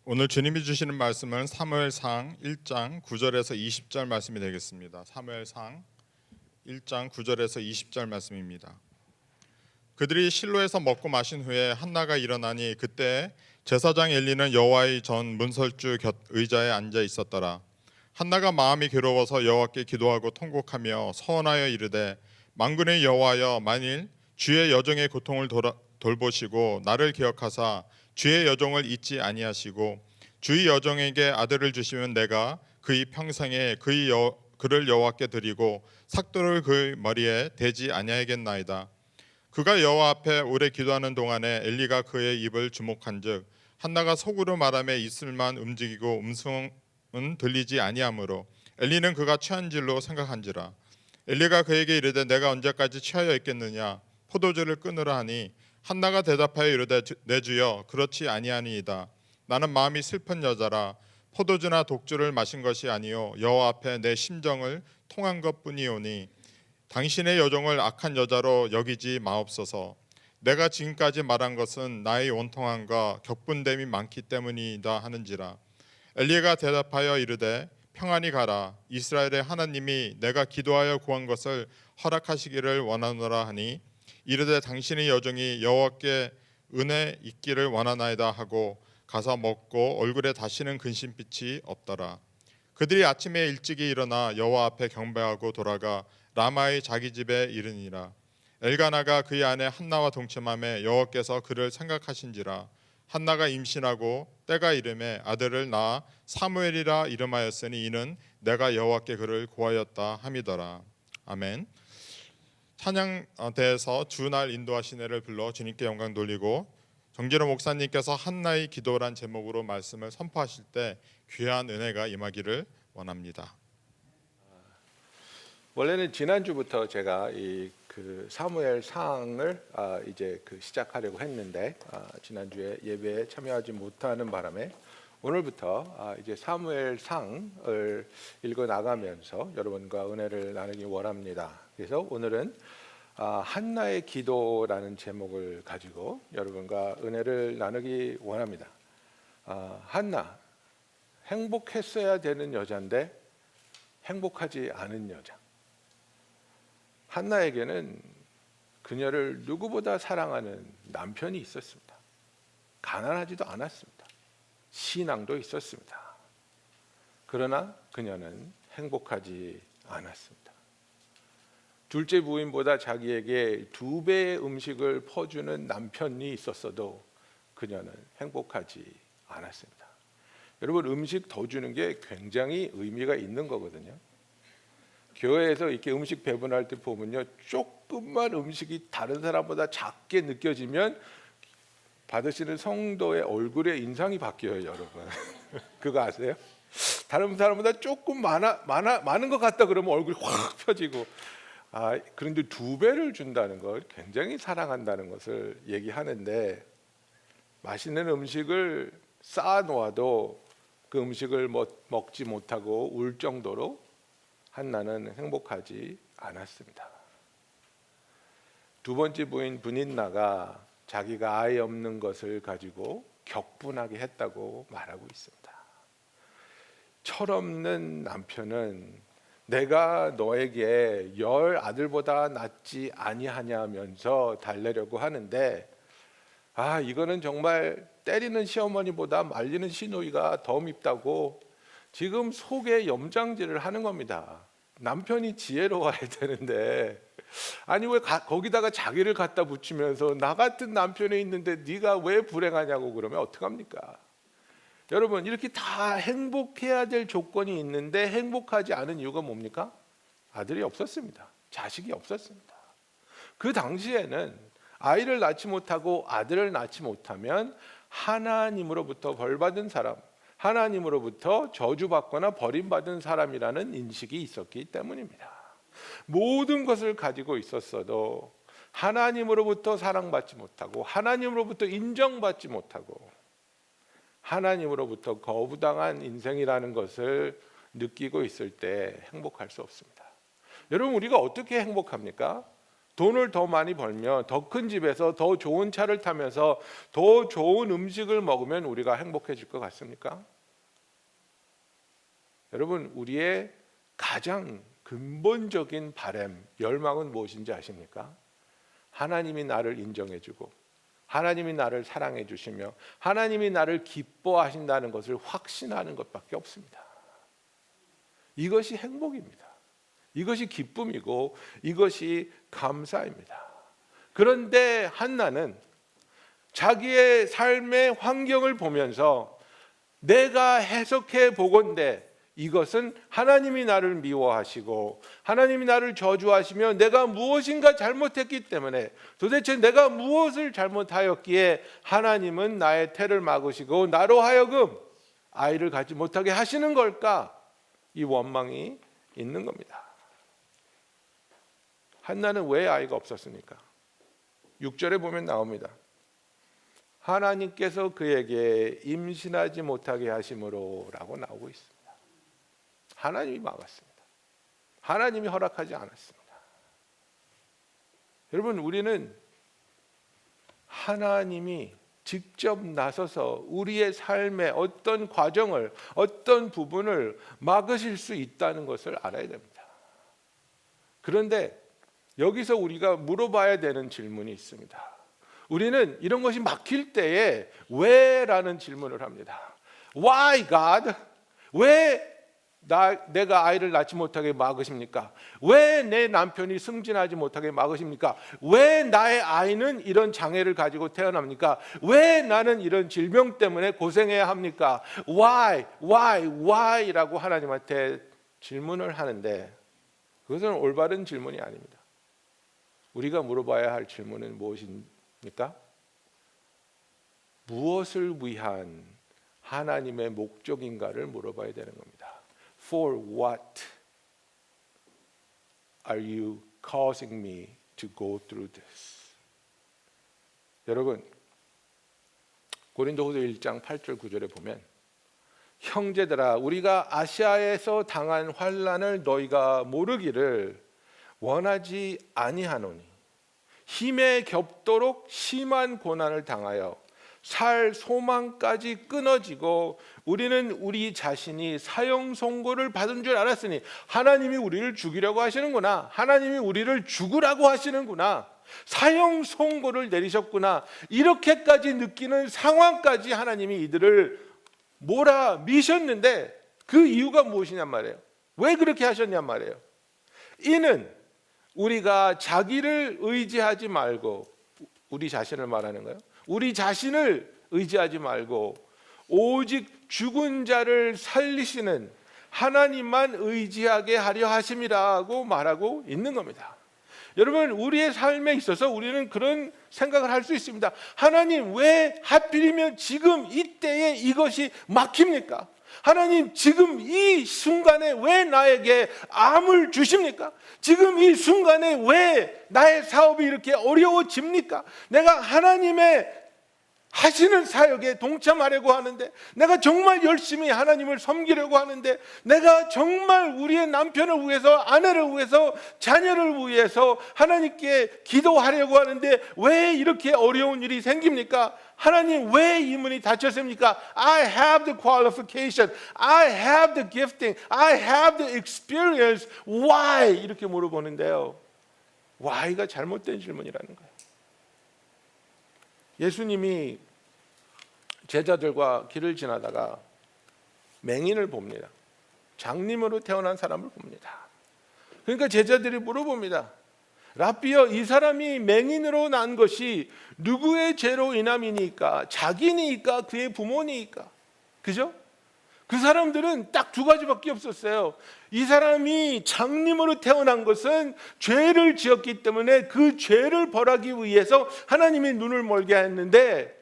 오늘 주님이 주시는 말씀은 사무엘상 1장 9절에서 20절 말씀이 되겠습니다. 사무엘상 1장 9절에서 20절 말씀입니다. 그들이 실로에서 먹고 마신 후에 한나가 일어나니 그때 제사장 엘리는 여호와의 전 문설주 곁 의자에 앉아 있었더라. 한나가 마음이 괴로워서 여호와께 기도하고 통곡하며 서원하여 이르되 만군의 여호와여, 만일 주의 여종의 고통을 돌보시고 나를 기억하사 주의 여종을 잊지 아니하시고 주의 여종에게 아들을 주시면 내가 그의 평생에 그를 여호와께 드리고 삭도를 그의 머리에 대지 아니하겠나이다. 그가 여호와 앞에 오래 기도하는 동안에 엘리가 그의 입을 주목한즉 한나가 속으로 말하며 입술만 움직이고 음성은 들리지 아니하므로 엘리는 그가 취한 줄로 생각한지라. 엘리가 그에게 이르되 내가 언제까지 취하여 있겠느냐, 포도주를 끊으라 하니 한나가 대답하여 이르되 내 주여, 그렇지 아니하니이다. 나는 마음이 슬픈 여자라. 포도주나 독주를 마신 것이 아니요 여호와 앞에 내 심정을 통한 것뿐이오니 당신의 여종을 악한 여자로 여기지 마옵소서. 내가 지금까지 말한 것은 나의 원통함과 격분됨이 많기 때문이다 하는지라. 엘리가 대답하여 이르되 평안히 가라. 이스라엘의 하나님이 내가 기도하여 구한 것을 허락하시기를 원하노라 하니 이르되 당신의 여종이 여호와께 은혜 있기를 원하나이다 하고 가서 먹고 얼굴에 다시는 근심빛이 없더라. 그들이 아침에 일찍이 일어나 여호와 앞에 경배하고 돌아가 라마의 자기 집에 이르니라. 엘가나가 그의 아내 한나와 동침하며 여호와께서 그를 생각하신지라. 한나가 임신하고 때가 이름에 아들을 낳아 사무엘이라 이름하였으니 이는 내가 여호와께 그를 구하였다 함이더라. 아멘. 찬양대에서 주날 인도하신 애를 불러 주님께 영광 돌리고 정진호 목사님께서 한나의 기도란 제목으로 말씀을 선포하실 때 귀한 은혜가 임하기를 원합니다. 원래는 지난주부터 제가 그 사무엘상을 이제 시작하려고 했는데 지난주에 예배에 참여하지 못하는 바람에 오늘부터 이제 사무엘상을 읽어 나가면서 여러분과 은혜를 나누기 원합니다. 그래서 오늘은 한나의 기도라는 제목을 가지고 여러분과 은혜를 나누기 원합니다. 한나, 행복했어야 되는 여자인데 행복하지 않은 여자. 한나에게는 그녀를 누구보다 사랑하는 남편이 있었습니다. 가난하지도 않았습니다. 신앙도 있었습니다. 그러나 그녀는 행복하지 않았습니다. 둘째 부인보다 자기에게 2배의 음식을 퍼주는 남편이 있었어도 그녀는 행복하지 않았습니다. 여러분, 음식 더 주는 게 굉장히 의미가 있는 거거든요. 교회에서 이렇게 음식 배분할 때 보면요, 조금만 음식이 다른 사람보다 작게 느껴지면 받으시는 성도의 얼굴의 인상이 바뀌어요, 여러분. 그거 아세요? 다른 사람보다 조금 많은 것 같다 그러면 얼굴이 확 펴지고, 그런데 2배를 준다는 걸 굉장히 사랑한다는 것을 얘기하는데, 맛있는 음식을 쌓아 놓아도 그 음식을 먹지 못하고 울 정도로 한나는 행복하지 않았습니다. 두 번째 부인 브닌나가 자기가 아이 없는 것을 가지고 격분하게 했다고 말하고 있습니다. 철없는 남편은 내가 너에게 10 아들보다 낫지 아니하냐면서 달래려고 하는데, 이거는 정말 때리는 시어머니보다 말리는 시누이가 더 밉다고 지금 속에 염장질을 하는 겁니다. 남편이 지혜로워야 되는데, 아니 왜 거기다가 자기를 갖다 붙이면서 나 같은 남편이 있는데 네가 왜 불행하냐고 그러면 어떡합니까? 여러분, 이렇게 다 행복해야 될 조건이 있는데 행복하지 않은 이유가 뭡니까? 아들이 없었습니다. 자식이 없었습니다. 그 당시에는 아이를 낳지 못하고 아들을 낳지 못하면 하나님으로부터 벌받은 사람, 하나님으로부터 저주받거나 버림받은 사람이라는 인식이 있었기 때문입니다. 모든 것을 가지고 있었어도 하나님으로부터 사랑받지 못하고 하나님으로부터 인정받지 못하고 하나님으로부터 거부당한 인생이라는 것을 느끼고 있을 때 행복할 수 없습니다. 여러분, 우리가 어떻게 행복합니까? 돈을 더 많이 벌면 더 큰 집에서 더 좋은 차를 타면서 더 좋은 음식을 먹으면 우리가 행복해질 것 같습니까? 여러분, 우리의 가장 근본적인 바람, 열망은 무엇인지 아십니까? 하나님이 나를 인정해주고 하나님이 나를 사랑해 주시며 하나님이 나를 기뻐하신다는 것을 확신하는 것밖에 없습니다. 이것이 행복입니다. 이것이 기쁨이고 이것이 감사입니다. 그런데 한나는 자기의 삶의 환경을 보면서 내가 해석해 보건대 이것은 하나님이 나를 미워하시고 하나님이 나를 저주하시며 내가 무엇인가 잘못했기 때문에 도대체 내가 무엇을 잘못하였기에 하나님은 나의 태를 막으시고 나로 하여금 아이를 갖지 못하게 하시는 걸까? 이 원망이 있는 겁니다. 한나는 왜 아이가 없었습니까? 6절에 보면 나옵니다. 하나님께서 그에게 임신하지 못하게 하심으로 라고 나오고 있습니다. 하나님이 막았습니다. 하나님이 허락하지 않았습니다. 여러분, 우리는 하나님이 직접 나서서 우리의 삶의 어떤 과정을, 어떤 부분을 막으실 수 있다는 것을 알아야 됩니다. 그런데 여기서 우리가 물어봐야 되는 질문이 있습니다. 우리는 이런 것이 막힐 때에 왜? 라는 질문을 합니다. Why God? 왜 내가 아이를 낳지 못하게 막으십니까? 왜 내 남편이 승진하지 못하게 막으십니까? 왜 나의 아이는 이런 장애를 가지고 태어납니까? 왜 나는 이런 질병 때문에 고생해야 합니까? Why라고 하나님한테 질문을 하는데 그것은 올바른 질문이 아닙니다. 우리가 물어봐야 할 질문은 무엇입니까? 무엇을 위한 하나님의 목적인가를 물어봐야 되는 겁니다. For what are you causing me to go through this? 여러분, 고린도후서 1장 8절 9절에 보면 형제들아 우리가 아시아에서 당한 환난을 너희가 모르기를 원하지 아니하노니 힘에 겹도록 심한 고난을 당하여 살 소망까지 끊어지고 우리는 우리 자신이 사형 선고를 받은 줄 알았으니 하나님이 우리를 죽이려고 하시는구나. 하나님이 우리를 죽으라고 하시는구나. 사형 선고를 내리셨구나. 이렇게까지 느끼는 상황까지 하나님이 이들을 몰아미셨는데 그 이유가 무엇이냔 말이에요. 왜 그렇게 하셨냔 말이에요. 이는 우리가 자기를 의지하지 말고 우리 자신을 말하는 거예요. 우리 자신을 의지하지 말고 오직 죽은 자를 살리시는 하나님만 의지하게 하려 하심이라고 말하고 있는 겁니다. 여러분, 우리의 삶에 있어서 우리는 그런 생각을 할 수 있습니다. 하나님, 왜 하필이면 지금 이때에 이것이 막힙니까? 하나님, 지금 이 순간에 왜 나에게 암을 주십니까? 지금 이 순간에 왜 나의 사업이 이렇게 어려워집니까? 내가 하나님의 하시는 사역에 동참하려고 하는데, 내가 정말 열심히 하나님을 섬기려고 하는데, 내가 정말 우리의 남편을 위해서, 아내를 위해서, 자녀를 위해서 하나님께 기도하려고 하는데 왜 이렇게 어려운 일이 생깁니까? 하나님, 왜 이 문이 닫혔습니까? I have the qualification, I have the gifting, I have the experience. Why? 이렇게 물어보는데요, why가 잘못된 질문이라는 거예요. 예수님이 제자들과 길을 지나다가 맹인을 봅니다. 장님으로 태어난 사람을 봅니다. 그러니까 제자들이 물어봅니다. 라비여, 이 사람이 맹인으로 난 것이 누구의 죄로 인함이니까? 자기니까? 그의 부모니까? 그죠? 그 사람들은 딱 두 가지밖에 없었어요. 이 사람이 장님으로 태어난 것은 죄를 지었기 때문에 그 죄를 벌하기 위해서 하나님이 눈을 멀게 했는데,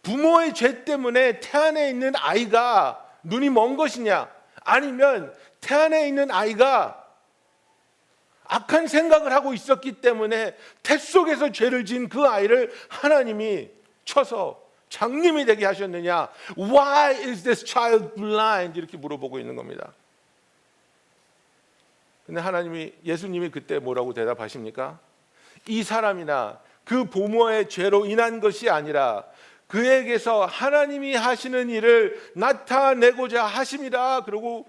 부모의 죄 때문에 태안에 있는 아이가 눈이 먼 것이냐, 아니면 태안에 있는 아이가 악한 생각을 하고 있었기 때문에 태 속에서 죄를 지은 그 아이를 하나님이 쳐서 장님이 되게 하셨느냐? Why is this child blind? 이렇게 물어보고 있는 겁니다. 근데 예수님이 그때 뭐라고 대답하십니까? 이 사람이나 그 부모의 죄로 인한 것이 아니라 그에게서 하나님이 하시는 일을 나타내고자 하심이라 그러고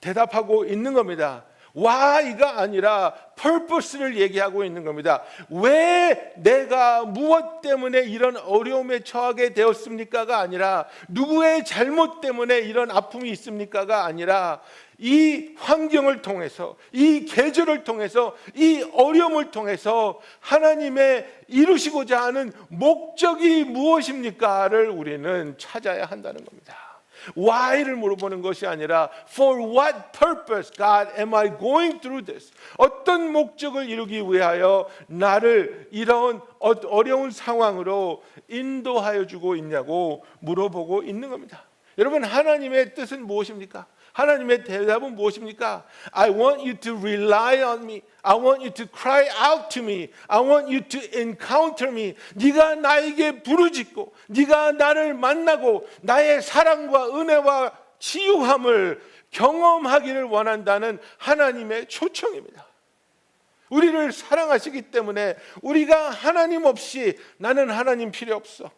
대답하고 있는 겁니다. why가 아니라 purpose를 얘기하고 있는 겁니다. 왜 내가 무엇 때문에 이런 어려움에 처하게 되었습니까가 아니라 누구의 잘못 때문에 이런 아픔이 있습니까가 아니라 이 환경을 통해서 이 계절을 통해서 이 어려움을 통해서 하나님의 이루시고자 하는 목적이 무엇입니까를 우리는 찾아야 한다는 겁니다. why를 물어보는 것이 아니라 for what purpose God am I going through this? 어떤 목적을 이루기 위하여 나를 이런 어려운 상황으로 인도하여 주고 있냐고 물어보고 있는 겁니다. 여러분, 하나님의 뜻은 무엇입니까? 하나님의 대답은 무엇입니까? I want you to rely on me. I want you to cry out to me. I want you to encounter me. 네가 나에게 부르짖고 네가 나를 만나고 나의 사랑과 은혜와 치유함을 경험하기를 원한다는 하나님의 초청입니다. 우리를 사랑하시기 때문에 우리가 하나님 없이 나는 하나님 필요 없어.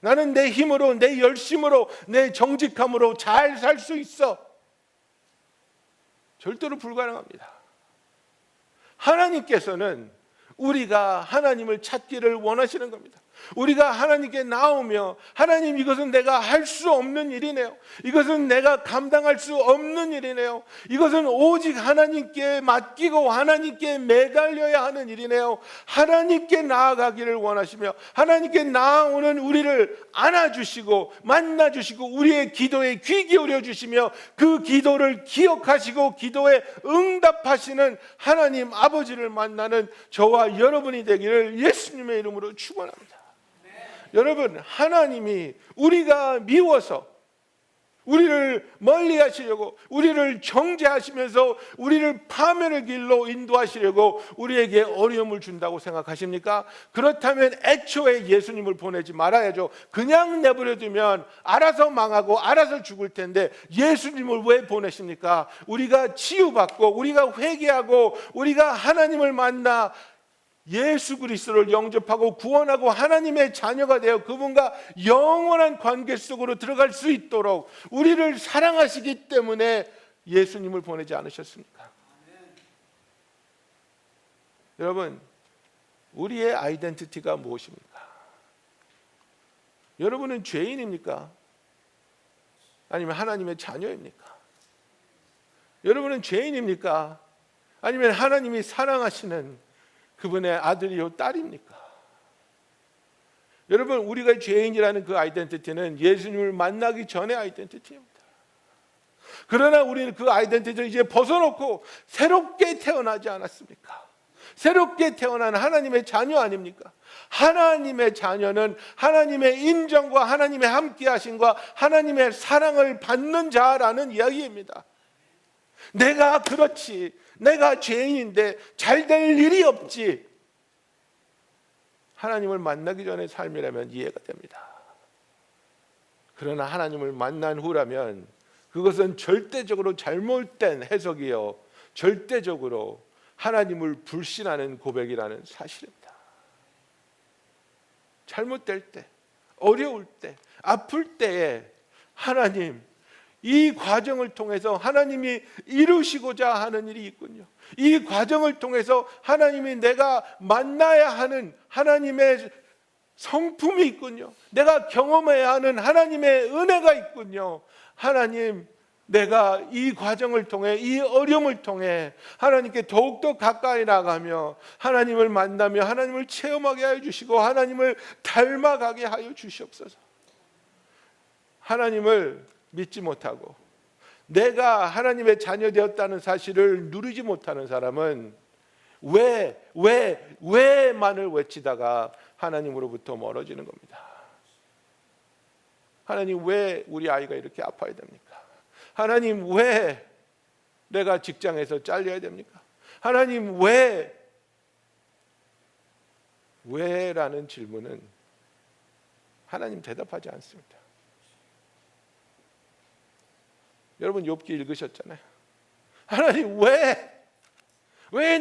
나는 내 힘으로 내 열심으로 내 정직함으로 잘 살 수 있어. 절대로 불가능합니다. 하나님께서는 우리가 하나님을 찾기를 원하시는 겁니다. 우리가 하나님께 나오며 하나님, 이것은 내가 할 수 없는 일이네요. 이것은 내가 감당할 수 없는 일이네요. 이것은 오직 하나님께 맡기고 하나님께 매달려야 하는 일이네요. 하나님께 나아가기를 원하시며 하나님께 나아오는 우리를 안아주시고 만나주시고 우리의 기도에 귀 기울여 주시며 그 기도를 기억하시고 기도에 응답하시는 하나님 아버지를 만나는 저와 여러분이 되기를 예수님의 이름으로 축원합니다. 여러분, 하나님이 우리가 미워서 우리를 멀리 하시려고 우리를 정죄하시면서 우리를 파멸의 길로 인도하시려고 우리에게 어려움을 준다고 생각하십니까? 그렇다면 애초에 예수님을 보내지 말아야죠. 그냥 내버려두면 알아서 망하고 알아서 죽을 텐데 예수님을 왜 보내십니까? 우리가 치유받고 우리가 회개하고 우리가 하나님을 만나 예수 그리스도를 영접하고 구원하고 하나님의 자녀가 되어 그분과 영원한 관계 속으로 들어갈 수 있도록 우리를 사랑하시기 때문에 예수님을 보내지 않으셨습니까? 여러분, 우리의 아이덴티티가 무엇입니까? 여러분은 죄인입니까? 아니면 하나님의 자녀입니까? 여러분은 죄인입니까? 아니면 하나님이 사랑하시는 그분의 아들이요 딸입니까? 여러분, 우리가 죄인이라는 그 아이덴티티는 예수님을 만나기 전의 아이덴티티입니다. 그러나 우리는 그 아이덴티티를 이제 벗어놓고 새롭게 태어나지 않았습니까? 새롭게 태어난 하나님의 자녀 아닙니까? 하나님의 자녀는 하나님의 인정과 하나님의 함께하심과 하나님의 사랑을 받는 자라는 이야기입니다. 내가 그렇지, 내가 죄인인데 잘 될 일이 없지. 하나님을 만나기 전의 삶이라면 이해가 됩니다. 그러나 하나님을 만난 후라면 그것은 절대적으로 잘못된 해석이요, 절대적으로 하나님을 불신하는 고백이라는 사실입니다. 잘못될 때, 어려울 때, 아플 때에 하나님, 이 과정을 통해서 하나님이 이루시고자 하는 일이 있군요. 이 과정을 통해서 하나님이 내가 만나야 하는 하나님의 성품이 있군요. 내가 경험해야 하는 하나님의 은혜가 있군요. 하나님, 내가 이 과정을 통해, 이 어려움을 통해 하나님께 더욱더 가까이 나가며 하나님을 만나며 하나님을 체험하게 하여 주시고 하나님을 닮아가게 하여 주시옵소서. 하나님을 믿지 못하고 내가 하나님의 자녀 되었다는 사실을 누리지 못하는 사람은 왜만을 외치다가 하나님으로부터 멀어지는 겁니다. 하나님, 왜 우리 아이가 이렇게 아파야 됩니까? 하나님, 왜 내가 직장에서 잘려야 됩니까? 하나님, 왜라는 질문은 하나님 대답하지 않습니다. 여러분, 욥기 읽으셨잖아요. 하나님, 왜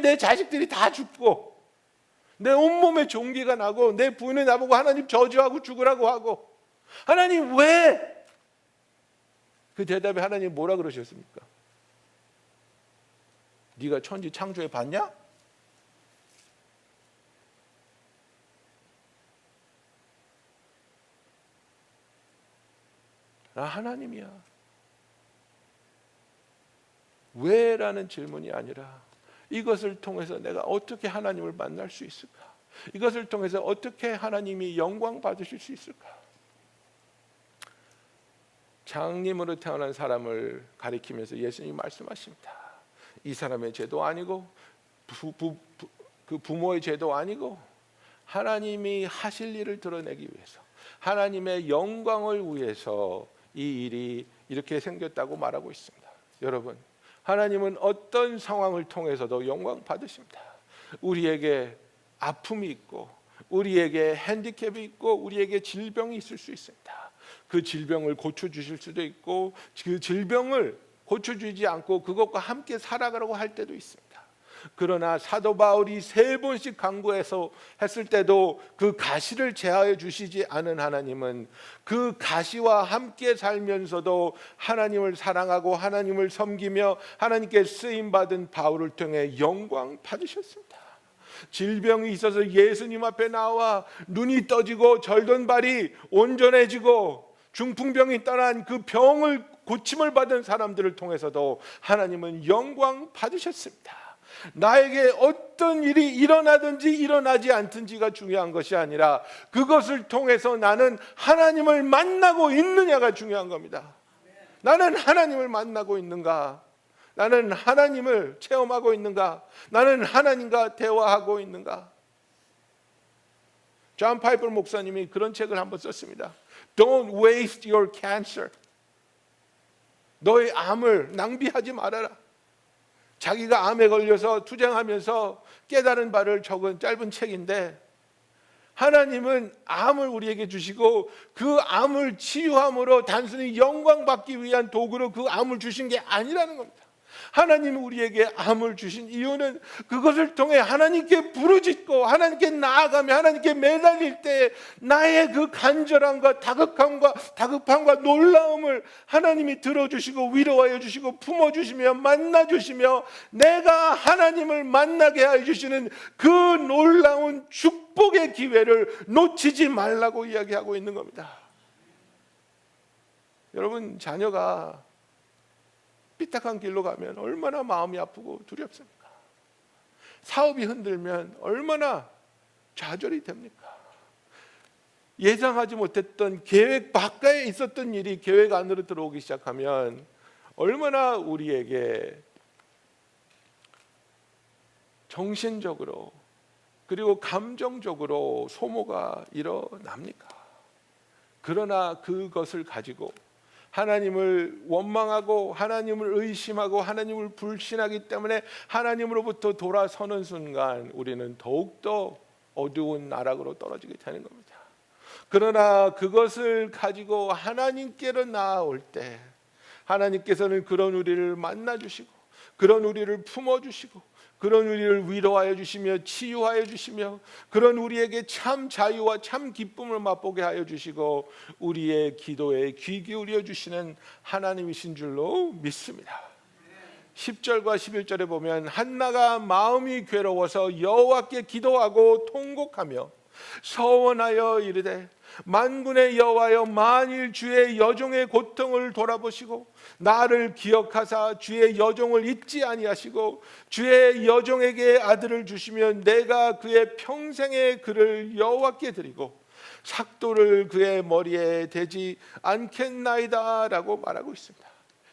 내 자식들이 다 죽고 내 온몸에 종기가 나고 내 부인은 나보고 하나님 저주하고 죽으라고 하고 하나님 왜? 그 대답에 하나님 뭐라 그러셨습니까? 네가 천지 창조해 봤냐? 나 하나님이야. 왜라는 질문이 아니라 이것을 통해서 내가 어떻게 하나님을 만날 수 있을까? 이것을 통해서 어떻게 하나님이 영광 받으실 수 있을까? 장님으로 태어난 사람을 가리키면서 예수님이 말씀하십니다. 이 사람의 죄도 아니고 그 부모의 죄도 아니고 하나님이 하실 일을 드러내기 위해서 하나님의 영광을 위해서 이 일이 이렇게 생겼다고 말하고 있습니다. 여러분, 하나님은 어떤 상황을 통해서도 영광 받으십니다. 우리에게 아픔이 있고 우리에게 핸디캡이 있고 우리에게 질병이 있을 수 있습니다. 그 질병을 고쳐주실 수도 있고 그 질병을 고쳐주지 않고 그것과 함께 살아가라고 할 때도 있습니다. 그러나 사도 바울이 3번씩 강구해서 했을 때도 그 가시를 제하여 주시지 않은 하나님은 그 가시와 함께 살면서도 하나님을 사랑하고 하나님을 섬기며 하나님께 쓰임받은 바울을 통해 영광 받으셨습니다. 질병이 있어서 예수님 앞에 나와 눈이 떠지고 절던 발이 온전해지고 중풍병이 떠난 그 병을 고침을 받은 사람들을 통해서도 하나님은 영광 받으셨습니다. 나에게 어떤 일이 일어나든지 일어나지 않든지가 중요한 것이 아니라 그것을 통해서 나는 하나님을 만나고 있느냐가 중요한 겁니다. 나는 하나님을 만나고 있는가? 나는 하나님을 체험하고 있는가? 나는 하나님과 대화하고 있는가? 존 파이퍼 목사님이 그런 책을 한번 썼습니다. Don't waste your cancer. 너의 암을 낭비하지 말아라. 자기가 암에 걸려서 투쟁하면서 깨달은 바를 적은 짧은 책인데 하나님은 암을 우리에게 주시고 그 암을 치유함으로 단순히 영광 받기 위한 도구로 그 암을 주신 게 아니라는 겁니다. 하나님이 우리에게 암을 주신 이유는 그것을 통해 하나님께 부르짖고 하나님께 나아가며 하나님께 매달릴 때 나의 그 간절함과 다급함과 놀라움을 하나님이 들어주시고 위로하여 주시고 품어주시며 만나주시며 내가 하나님을 만나게 하여 주시는 그 놀라운 축복의 기회를 놓치지 말라고 이야기하고 있는 겁니다. 여러분, 자녀가 삐딱한 길로 가면 얼마나 마음이 아프고 두렵습니까? 사업이 흔들면 얼마나 좌절이 됩니까? 예상하지 못했던 계획 밖에 있었던 일이 계획 안으로 들어오기 시작하면 얼마나 우리에게 정신적으로 그리고 감정적으로 소모가 일어납니까? 그러나 그것을 가지고 하나님을 원망하고 하나님을 의심하고 하나님을 불신하기 때문에 하나님으로부터 돌아서는 순간 우리는 더욱더 어두운 나락으로 떨어지게 되는 겁니다. 그러나 그것을 가지고 하나님께로 나아올 때 하나님께서는 그런 우리를 만나주시고 그런 우리를 품어주시고 그런 우리를 위로하여 주시며 치유하여 주시며 그런 우리에게 참 자유와 참 기쁨을 맛보게 하여 주시고 우리의 기도에 귀 기울여 주시는 하나님이신 줄로 믿습니다. 10절과 11절에 보면 한나가 마음이 괴로워서 여호와께 기도하고 통곡하며 서원하여 이르되 만군의 여호와여 만일 주의 여종의 고통을 돌아보시고 나를 기억하사 주의 여종을 잊지 아니하시고 주의 여종에게 아들을 주시면 내가 그의 평생의 그를 여호와께 드리고 삭도를 그의 머리에 대지 않겠나이다 라고 말하고 있습니다.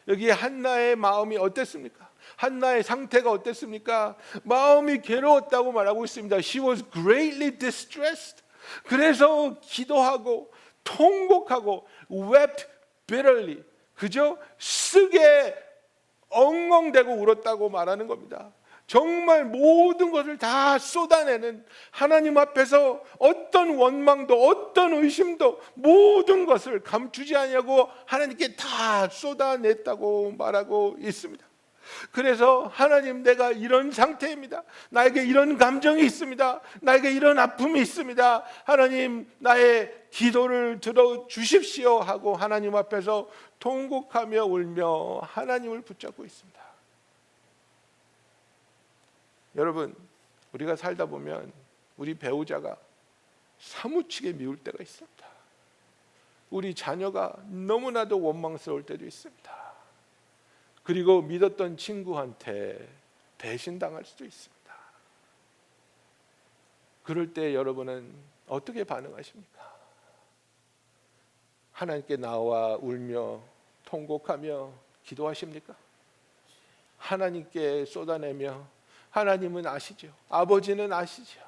여기 한나의 마음이 어땠습니까? 한나의 상태가 어땠습니까? 마음이 괴로웠다고 말하고 있습니다. She was greatly distressed. 그래서 기도하고 통곡하고 wept bitterly. 그저 쓰게 엉엉대고 울었다고 말하는 겁니다. 정말 모든 것을 다 쏟아내는 하나님 앞에서 어떤 원망도 어떤 의심도 모든 것을 감추지 아니하고 하나님께 다 쏟아냈다고 말하고 있습니다. 그래서 하나님, 내가 이런 상태입니다. 나에게 이런 감정이 있습니다. 나에게 이런 아픔이 있습니다. 하나님, 나의 기도를 들어주십시오 하고 하나님 앞에서 통곡하며 울며 하나님을 붙잡고 있습니다. 여러분, 우리가 살다 보면 우리 배우자가 사무치게 미울 때가 있습니다. 우리 자녀가 너무나도 원망스러울 때도 있습니다. 그리고 믿었던 친구한테 배신당할 수도 있습니다. 그럴 때 여러분은 어떻게 반응하십니까? 하나님께 나와 울며 통곡하며 기도하십니까? 하나님께 쏟아내며, 하나님은 아시죠. 아버지는 아시죠.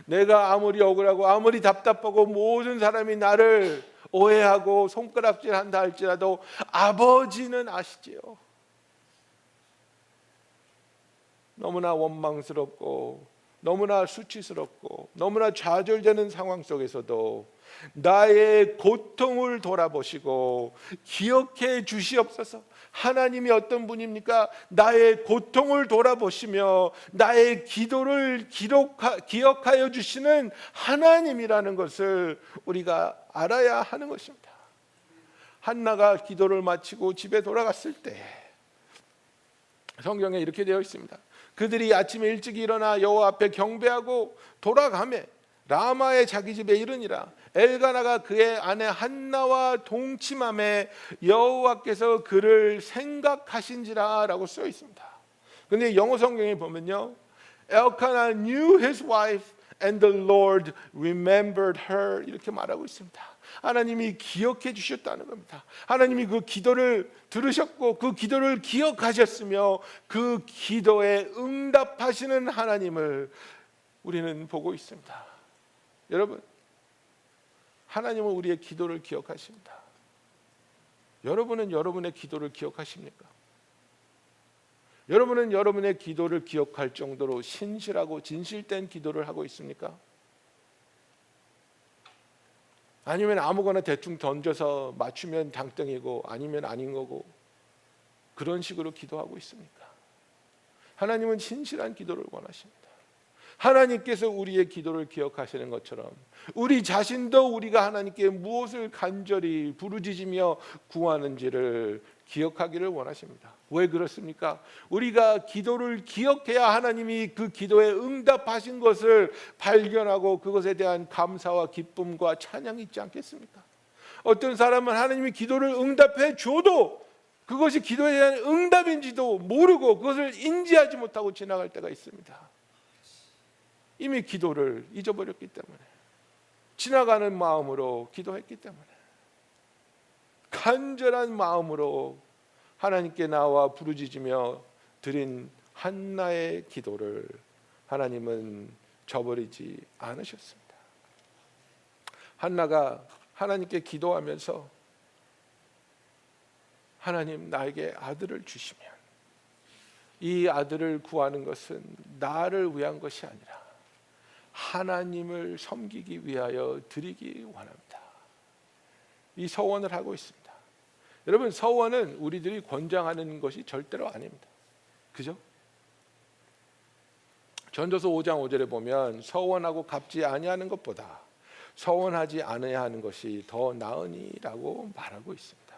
내가 아무리 억울하고 아무리 답답하고 모든 사람이 나를 오해하고 손가락질한다 할지라도 아버지는 아시지요. 너무나 원망스럽고 너무나 수치스럽고 너무나 좌절되는 상황 속에서도 나의 고통을 돌아보시고 기억해 주시옵소서. 하나님이 어떤 분입니까? 나의 고통을 돌아보시며 나의 기도를 기억하여 주시는 하나님이라는 것을 우리가 알아야 하는 것입니다. 한나가 기도를 마치고 집에 돌아갔을 때 성경에 이렇게 되어 있습니다. 그들이 아침에 일찍 일어나 여호와 앞에 경배하고 돌아가매 라마의 자기 집에 이르니라. 엘가나가 그의 아내 한나와 동침함에 여호와께서 그를 생각하신지라 라고 써 있습니다. 근데 영어 성경에 보면요, Elkanah knew his wife and the Lord remembered her 이렇게 말하고 있습니다. 하나님이 기억해 주셨다는 겁니다. 하나님이 그 기도를 들으셨고 그 기도를 기억하셨으며 그 기도에 응답하시는 하나님을 우리는 보고 있습니다. 여러분, 하나님은 우리의 기도를 기억하십니다. 여러분은 여러분의 기도를 기억하십니까? 여러분은 여러분의 기도를 기억할 정도로 신실하고 진실된 기도를 하고 있습니까? 아니면 아무거나 대충 던져서 맞추면 당땡이고 아니면 아닌 거고 그런 식으로 기도하고 있습니까? 하나님은 신실한 기도를 원하십니다. 하나님께서 우리의 기도를 기억하시는 것처럼 우리 자신도 우리가 하나님께 무엇을 간절히 부르짖으며 구하는지를 기억하기를 원하십니다. 왜 그렇습니까? 우리가 기도를 기억해야 하나님이 그 기도에 응답하신 것을 발견하고 그것에 대한 감사와 기쁨과 찬양이 있지 않겠습니까? 어떤 사람은 하나님이 기도를 응답해 줘도 그것이 기도에 대한 응답인지도 모르고 그것을 인지하지 못하고 지나갈 때가 있습니다. 이미 기도를 잊어버렸기 때문에, 지나가는 마음으로 기도했기 때문에, 간절한 마음으로 하나님께 나와 부르짖으며 드린 한나의 기도를 하나님은 저버리지 않으셨습니다. 한나가 하나님께 기도하면서 하나님, 나에게 아들을 주시면 이 아들을 구하는 것은 나를 위한 것이 아니라 하나님을 섬기기 위하여 드리기 원합니다. 이 서원을 하고 있습니다. 여러분, 서원은 우리들이 권장하는 것이 절대로 아닙니다. 그죠? 전도서 5장 5절에 보면 서원하고 갚지 아니하는 것보다 서원하지 않아야 하는 것이 더 나으니라고 말하고 있습니다.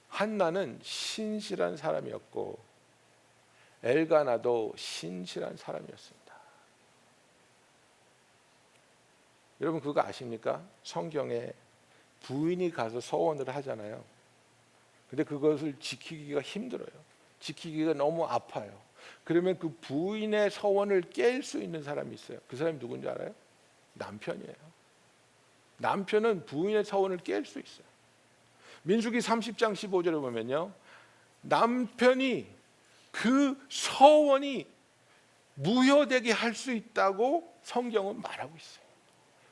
한나는 신실한 사람이었고 엘가나도 신실한 사람이었습니다. 여러분, 그거 아십니까? 성경에 부인이 가서 서원을 하잖아요. 근데 그것을 지키기가 힘들어요. 지키기가 너무 아파요. 그러면 그 부인의 서원을 깰 수 있는 사람이 있어요. 그 사람이 누군지 알아요? 남편이에요. 남편은 부인의 서원을 깰 수 있어요. 민수기 30장 15절에 보면요, 남편이 그 서원이 무효되게 할 수 있다고 성경은 말하고 있어요.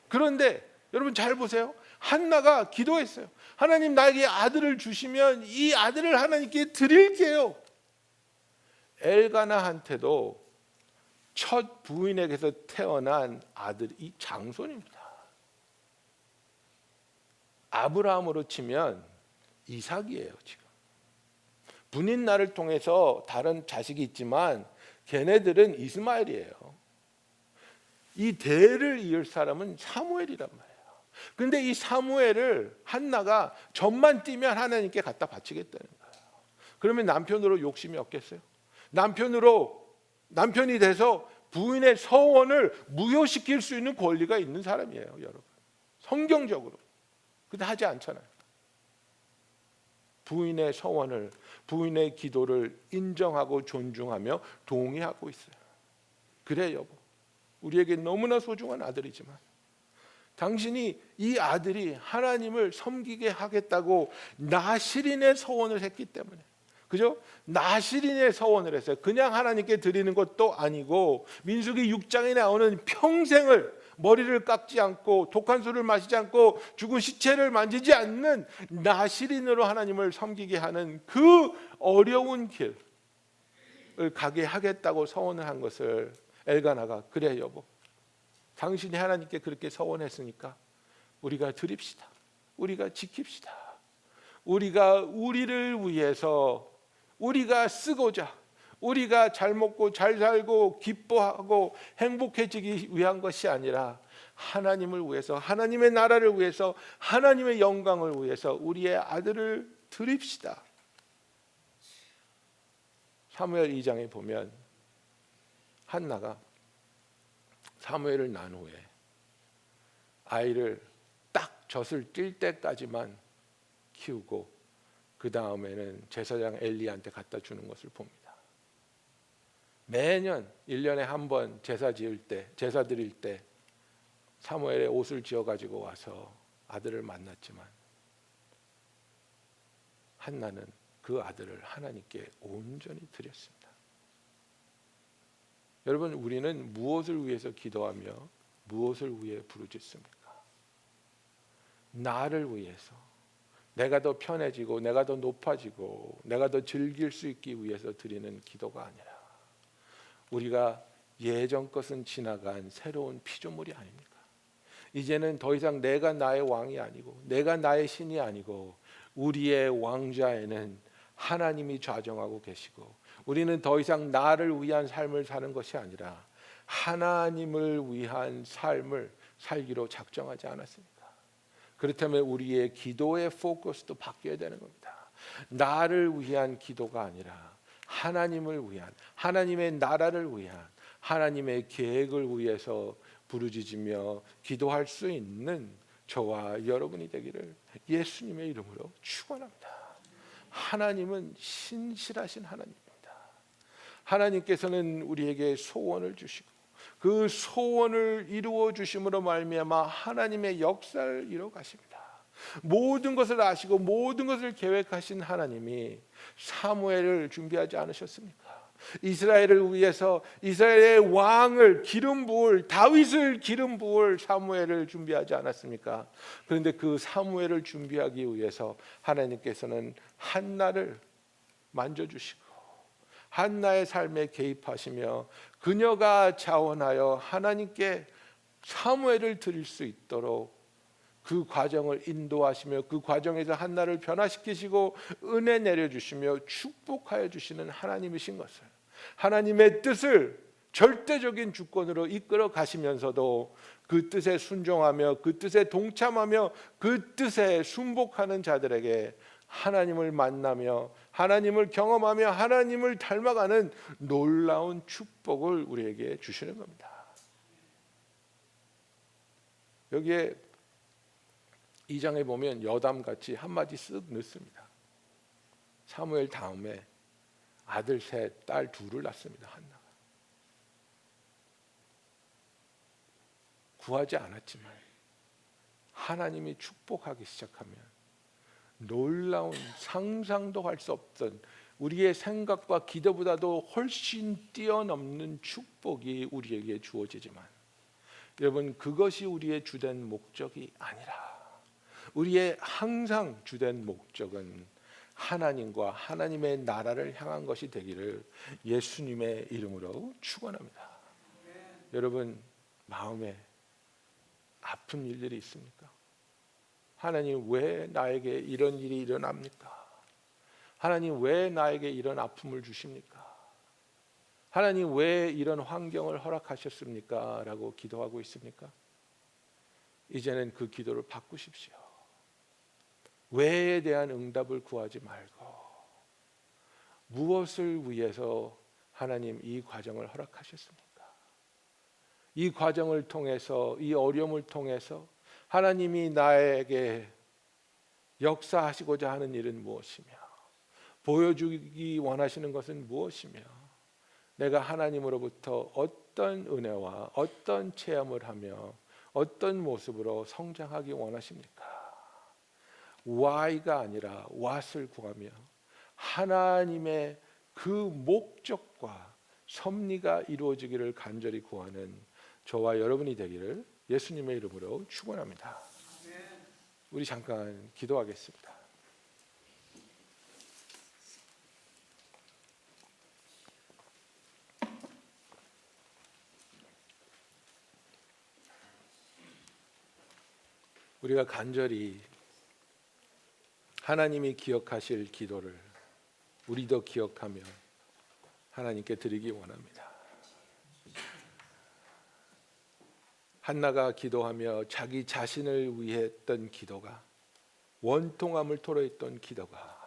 그런데 여러분 잘 보세요. 한나가 기도했어요. 하나님, 나에게 아들을 주시면 이 아들을 하나님께 드릴게요. 엘가나한테도 첫 부인에게서 태어난 아들이 장손입니다. 아브라함으로 치면 이삭이에요. 지금 분인 날을 통해서 다른 자식이 있지만 걔네들은 이스마엘이에요. 이 대를 이을 사람은 사무엘이란 말이에요. 그런데 이 사무엘을 한나가 점만 띄면 하나님께 갖다 바치겠다는 거예요. 그러면 남편으로 욕심이 없겠어요? 남편이 돼서 부인의 서원을 무효시킬 수 있는 권리가 있는 사람이에요, 여러분. 성경적으로. 근데 하지 않잖아요. 부인의 서원을, 부인의 기도를 인정하고 존중하며 동의하고 있어요. 그래 여보, 우리에게 너무나 소중한 아들이지만 당신이 이 아들이 하나님을 섬기게 하겠다고 나실인의 서원을 했기 때문에, 그죠? 나실인의 서원을 했어요. 그냥 하나님께 드리는 것도 아니고 민수기 6장에 나오는 평생을 머리를 깎지 않고 독한 술을 마시지 않고 죽은 시체를 만지지 않는 나실인으로 하나님을 섬기게 하는 그 어려운 길을 가게 하겠다고 서원을 한 것을 엘가나가, 그래 여보, 당신이 하나님께 그렇게 서원했으니까 우리가 드립시다. 우리가 지킵시다. 우리가 우리를 위해서 우리가 쓰고자, 우리가 잘 먹고 잘 살고 기뻐하고 행복해지기 위한 것이 아니라 하나님을 위해서, 하나님의 나라를 위해서, 하나님의 영광을 위해서 우리의 아들을 드립시다. 사무엘 2장에 보면 한나가 사무엘을 낳은 후에 아이를 딱 젖을 띨 때까지만 키우고 그 다음에는 제사장 엘리한테 갖다 주는 것을 봅니다. 매년 1년에 한 번 제사 드릴 때 사무엘의 옷을 지어 가지고 와서 아들을 만났지만 한나는 그 아들을 하나님께 온전히 드렸습니다. 여러분, 우리는 무엇을 위해서 기도하며 무엇을 위해 부르짖습니까? 나를 위해서, 내가 더 편해지고 내가 더 높아지고 내가 더 즐길 수 있기 위해서 드리는 기도가 아니라 우리가 예전 것은 지나간 새로운 피조물이 아닙니까? 이제는 더 이상 내가 나의 왕이 아니고 내가 나의 신이 아니고 우리의 왕좌에는 하나님이 좌정하고 계시고 우리는 더 이상 나를 위한 삶을 사는 것이 아니라 하나님을 위한 삶을 살기로 작정하지 않았습니까? 그렇다면 우리의 기도의 포커스도 바뀌어야 되는 겁니다. 나를 위한 기도가 아니라 하나님을 위한, 하나님의 나라를 위한, 하나님의 계획을 위해서 부르짖으며 기도할 수 있는 저와 여러분이 되기를 예수님의 이름으로 축원합니다. 하나님은 신실하신 하나님입니다. 하나님께서는 우리에게 소원을 주시고 그 소원을 이루어 주심으로 말미암아 하나님의 역사를 이루어 가십니다. 모든 것을 아시고 모든 것을 계획하신 하나님이 사무엘을 준비하지 않으셨습니까? 이스라엘을 위해서 이스라엘의 왕을 기름 부을, 다윗을 기름 부을 사무엘을 준비하지 않았습니까? 그런데 그 사무엘을 준비하기 위해서 하나님께서는 한나를 만져주시고 한나의 삶에 개입하시며 그녀가 자원하여 하나님께 사무엘을 드릴 수 있도록 그 과정을 인도하시며 그 과정에서 한나를 변화시키시고 은혜 내려주시며 축복하여 주시는 하나님이신 것을, 하나님의 뜻을 절대적인 주권으로 이끌어 가시면서도 그 뜻에 순종하며 그 뜻에 동참하며 그 뜻에 순복하는 자들에게 하나님을 만나며 하나님을 경험하며 하나님을 닮아가는 놀라운 축복을 우리에게 주시는 겁니다. 여기에 2장에 보면 여담같이 한마디 쓱 넣습니다. 사무엘 다음에 아들 셋, 딸 둘을 낳습니다. 한나가 구하지 않았지만 하나님이 축복하기 시작하면 놀라운, 상상도 할 수 없던, 우리의 생각과 기대보다도 훨씬 뛰어넘는 축복이 우리에게 주어지지만 여러분, 그것이 우리의 주된 목적이 아니라 우리의 항상 주된 목적은 하나님과 하나님의 나라를 향한 것이 되기를 예수님의 이름으로 축원합니다. 여러분, 마음에 아픈 일들이 있습니까? 하나님, 왜 나에게 이런 일이 일어납니까? 하나님 왜 나에게 이런 아픔을 주십니까? 하나님 왜 이런 환경을 허락하셨습니까? 라고 기도하고 있습니까? 이제는 그 기도를 바꾸십시오. 왜에 대한 응답을 구하지 말고 무엇을 위해서 하나님 이 과정을 허락하셨습니까? 이 과정을 통해서, 이 어려움을 통해서 하나님이 나에게 역사하시고자 하는 일은 무엇이며, 보여주기 원하시는 것은 무엇이며, 내가 하나님으로부터 어떤 은혜와 어떤 체험을 하며 어떤 모습으로 성장하기 원하십니까? why가 아니라 what을 구하며 하나님의 그 목적과 섭리가 이루어지기를 간절히 구하는 저와 여러분이 되기를 예수님의 이름으로 축원합니다. 우리 잠깐 기도하겠습니다. 우리가 간절히 하나님이 기억하실 기도를 우리도 기억하며 하나님께 드리기 원합니다. 한나가 기도하며 자기 자신을 위해 했던 기도가, 원통함을 토로했던 기도가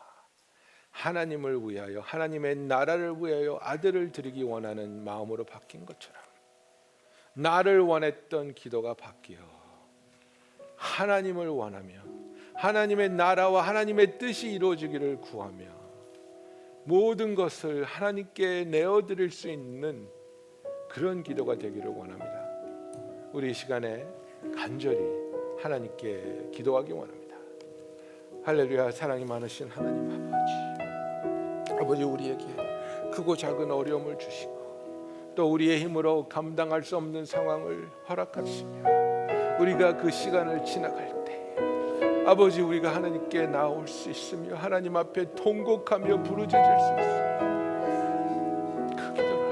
하나님을 위하여, 하나님의 나라를 위하여 아들을 드리기 원하는 마음으로 바뀐 것처럼 나를 원했던 기도가 바뀌어 하나님을 원하며 하나님의 나라와 하나님의 뜻이 이루어지기를 구하며 모든 것을 하나님께 내어드릴 수 있는 그런 기도가 되기를 원합니다. 우리 이 시간에 간절히 하나님께 기도하기 원합니다. 할렐루야. 사랑이 많으신 하나님 아버지, 우리에게 크고 작은 어려움을 주시고 또 우리의 힘으로 감당할 수 없는 상황을 허락하시며 우리가 그 시간을 지나갈 때 아버지, 우리가 하나님께 나올 수 있으며 하나님 앞에 통곡하며 부르짖을 수 있으며 그 기도를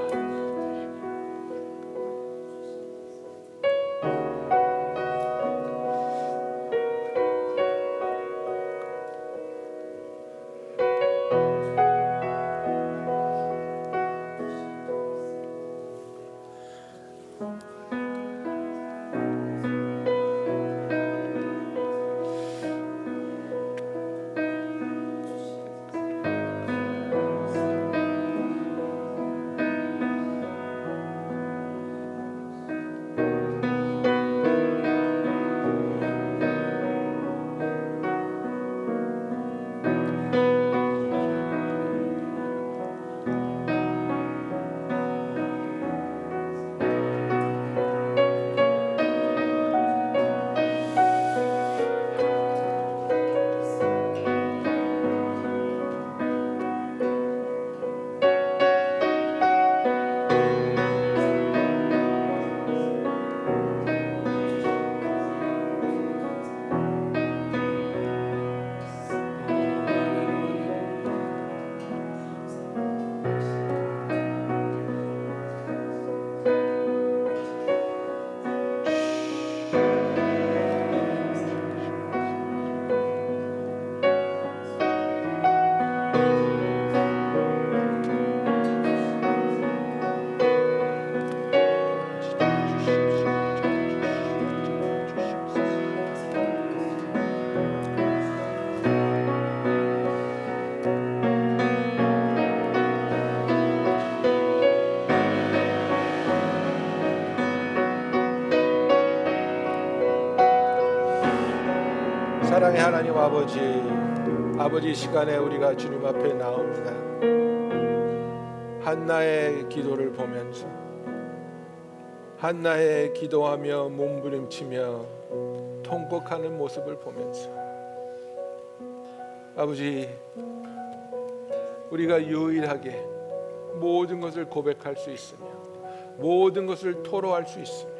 사랑의 하나님 아버지, 시간에 우리가 주님 앞에 나옵니다. 한나의 기도를 보면서, 한나의 기도하며 몸부림치며 통곡하는 모습을 보면서 아버지, 우리가 유일하게 모든 것을 고백할 수 있으며 모든 것을 토로할 수 있으며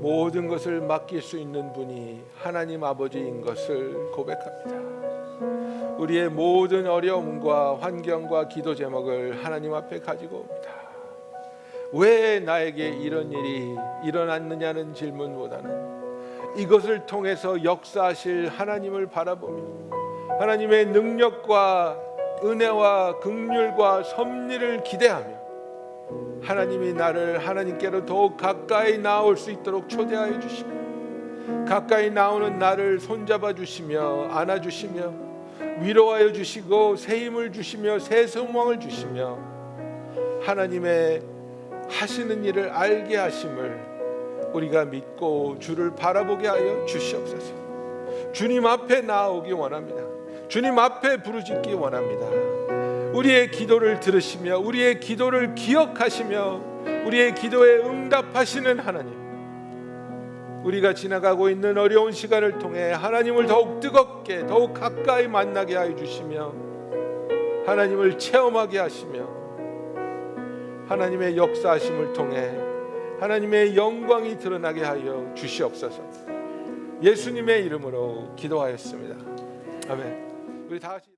모든 것을 맡길 수 있는 분이 하나님 아버지인 것을 고백합니다. 우리의 모든 어려움과 환경과 기도 제목을 하나님 앞에 가지고 옵니다. 왜 나에게 이런 일이 일어났느냐는 질문보다는 이것을 통해서 역사하실 하나님을 바라보며 하나님의 능력과 은혜와 긍휼과 섭리를 기대하며 하나님이 나를 하나님께로 더욱 가까이 나올 수 있도록 초대하여 주시고 가까이 나오는 나를 손잡아 주시며 안아 주시며 위로하여 주시고 새 힘을 주시며 새 소망을 주시며 하나님의 하시는 일을 알게 하심을 우리가 믿고 주를 바라보게 하여 주시옵소서. 주님 앞에 나오기 원합니다. 주님 앞에 부르짖기 원합니다. 우리의 기도를 들으시며 우리의 기도를 기억하시며 우리의 기도에 응답하시는 하나님, 우리가 지나가고 있는 어려운 시간을 통해 하나님을 더욱 뜨겁게 더욱 가까이 만나게 하여 주시며 하나님을 체험하게 하시며 하나님의 역사하심을 통해 하나님의 영광이 드러나게 하여 주시옵소서. 예수님의 이름으로 기도하였습니다. 아멘. 우리 다 같이